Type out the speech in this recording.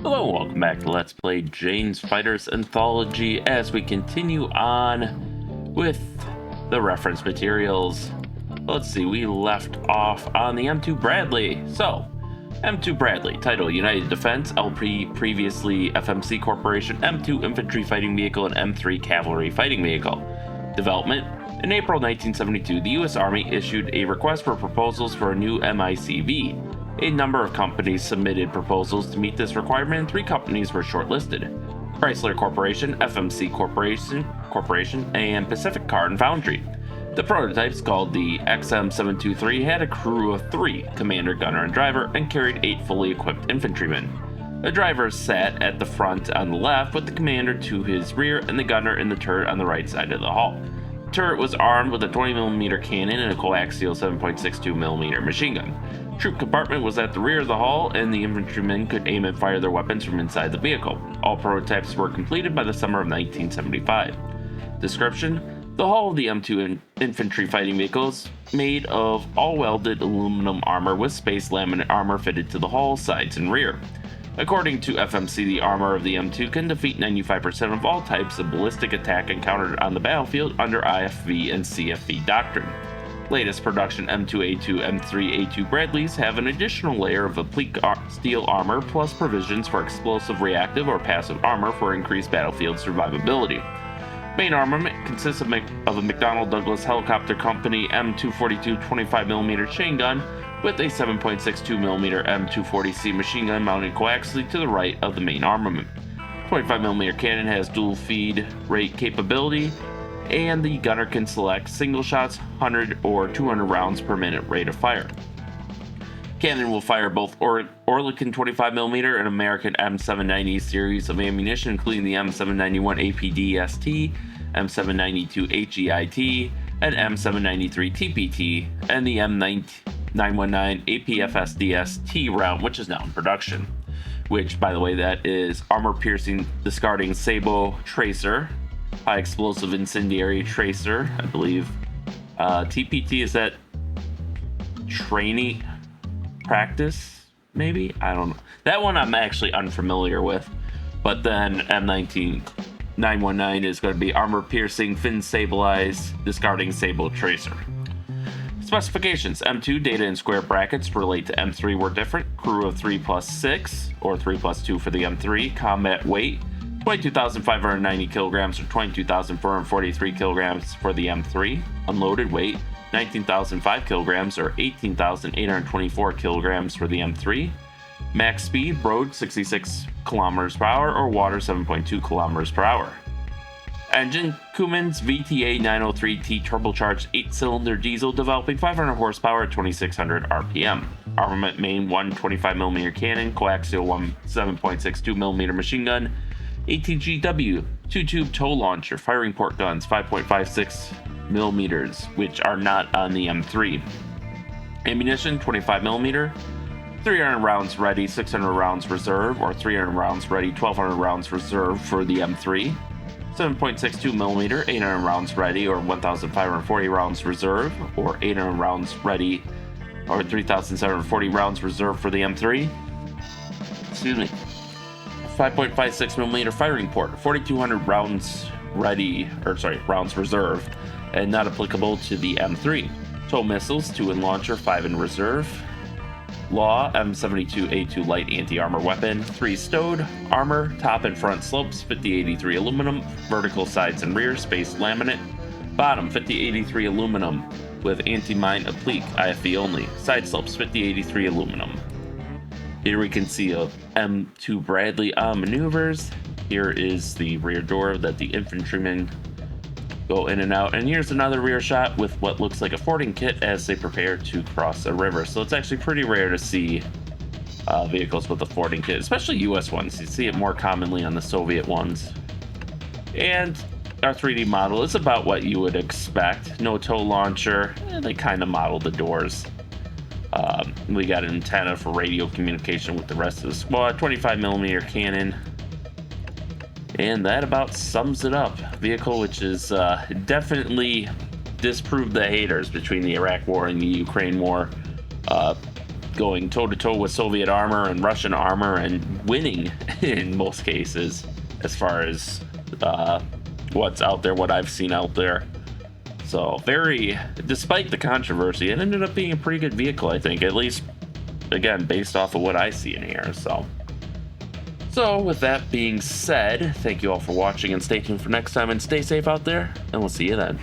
Hello, welcome back to Let's Play Jane's Fighters Anthology as we continue on with the reference materials. Let's see, we left off on the M2 Bradley. So, M2 Bradley, title United Defense, LP previously FMC Corporation, M2 Infantry Fighting Vehicle and M3 Cavalry Fighting Vehicle. Development. In April 1972, the U.S. Army issued a request for proposals for a new MICV. A number of companies submitted proposals to meet this requirement, and 3 companies were shortlisted: Chrysler Corporation, FMC Corporation, and Pacific Car and Foundry. The prototypes, called the XM723, had a crew of 3, commander, gunner, and driver, and carried 8 fully equipped infantrymen. The driver sat at the front on the left, with the commander to his rear and the gunner in the turret on the right side of the hull. The turret was armed with a 20mm cannon and a coaxial 7.62mm machine gun. Troop compartment was at the rear of the hull, and the infantrymen could aim and fire their weapons from inside the vehicle. All prototypes were completed by the summer of 1975. Description: the hull of the M2 infantry fighting vehicles made of all-welded aluminum armor with space laminate armor fitted to the hull, sides, and rear. According to FMC, the armor of the M2 can defeat 95% of all types of ballistic attack encountered on the battlefield under IFV and CFV doctrine. Latest production M2A2, M3A2 Bradleys have an additional layer of oblique steel armor plus provisions for explosive, reactive, or passive armor for increased battlefield survivability. Main armament consists of a McDonnell Douglas Helicopter Company M242 25mm chain gun with a 7.62mm M240C machine gun mounted coaxially to the right of the main armament. 25mm cannon has dual feed rate capability, and the gunner can select single shots, 100 or 200 rounds per minute rate of fire. Cannon will fire both Oerlikon 25mm and American M790 series of ammunition, including the M791 APD-ST, M792 HEIT, and M793 TPT, and the M919 APFSDST round, which is now in production. Which, by the way, that is armor-piercing discarding Sabo Tracer, high explosive incendiary tracer, I believe. TPT, is that training practice, maybe? I don't know. That one I'm actually unfamiliar with. But then M919 is going to be armor piercing, fin stabilized, discarding Sabo Tracer. Specifications: M2 data in square brackets relate to M3 were different. Crew of 3 plus 6, or 3 plus 2 for the M3. Combat weight: 22,590 kilograms or 22,443 kilograms for the M3. Unloaded weight: 19,005 kilograms or 18,824 kilograms for the M3. Max speed: road 66 kilometers per hour or water 7.2 kilometers per hour. Engine: Cummins VTA 903T turbocharged 8-cylinder diesel developing 500 horsepower at 2,600 RPM. Armament: main 125mm cannon, coaxial 7.62mm machine gun, ATGW 2-tube tow launcher, firing port guns 5.56mm, which are not on the M3. Ammunition: 25mm, 300 rounds ready, 600 rounds reserve, or 300 rounds ready, 1,200 rounds reserve for the M3. 7.62mm, 800 rounds ready, or 1,540 rounds reserve, or 800 rounds ready, or 3,740 rounds reserve for the M3. Excuse me. 5.56mm firing port, 4,200 rounds ready, rounds reserve, and not applicable to the M3. Tow missiles, 2 in launcher, 5 in reserve. Law M72A2 light anti-armor weapon, 3 stowed. Armor: top and front slopes 5083 aluminum, vertical sides and rear space laminate. Bottom 5083 aluminum with anti-mine applique, IFV only. Side slopes 5083 aluminum. Here we can see a M2 Bradley maneuvers. Here is the rear door that the infantrymen go in and out, and here's another rear shot with what looks like a fording kit as they prepare to cross a river. So it's actually pretty rare to see vehicles with a fording kit, especially US ones. You see it more commonly on the Soviet ones. And our 3D model is about what you would expect. No tow launcher, and they kind of modeled the doors. We got an antenna for radio communication with the rest of the squad, 25mm cannon, and that about sums it up. Vehicle which is definitely disproved the haters between the Iraq War and the Ukraine War. going toe-to-toe with Soviet armor and Russian armor and winning in most cases, as far as what's out there, what I've seen out there. So despite the controversy, it ended up being a pretty good vehicle, I think, at least, again, based off of what I see in here. So with that being said, thank you all for watching, and stay tuned for next time, and stay safe out there, and we'll see you then.